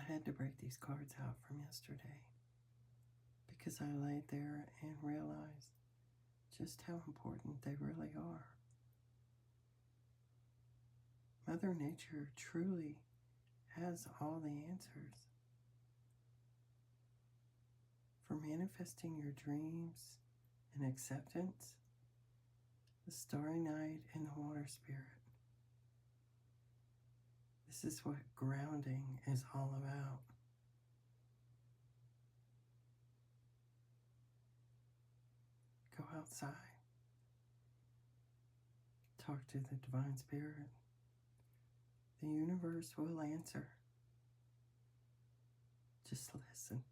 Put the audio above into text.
had to break these cards out from yesterday because I laid there and realized just how important they really are. Mother Nature truly has all the answers for manifesting your dreams and acceptance. The Starry Night and the Water Spirit. This is what grounding is all about. Go outside. Talk to the Divine Spirit. The universe will answer. Just listen.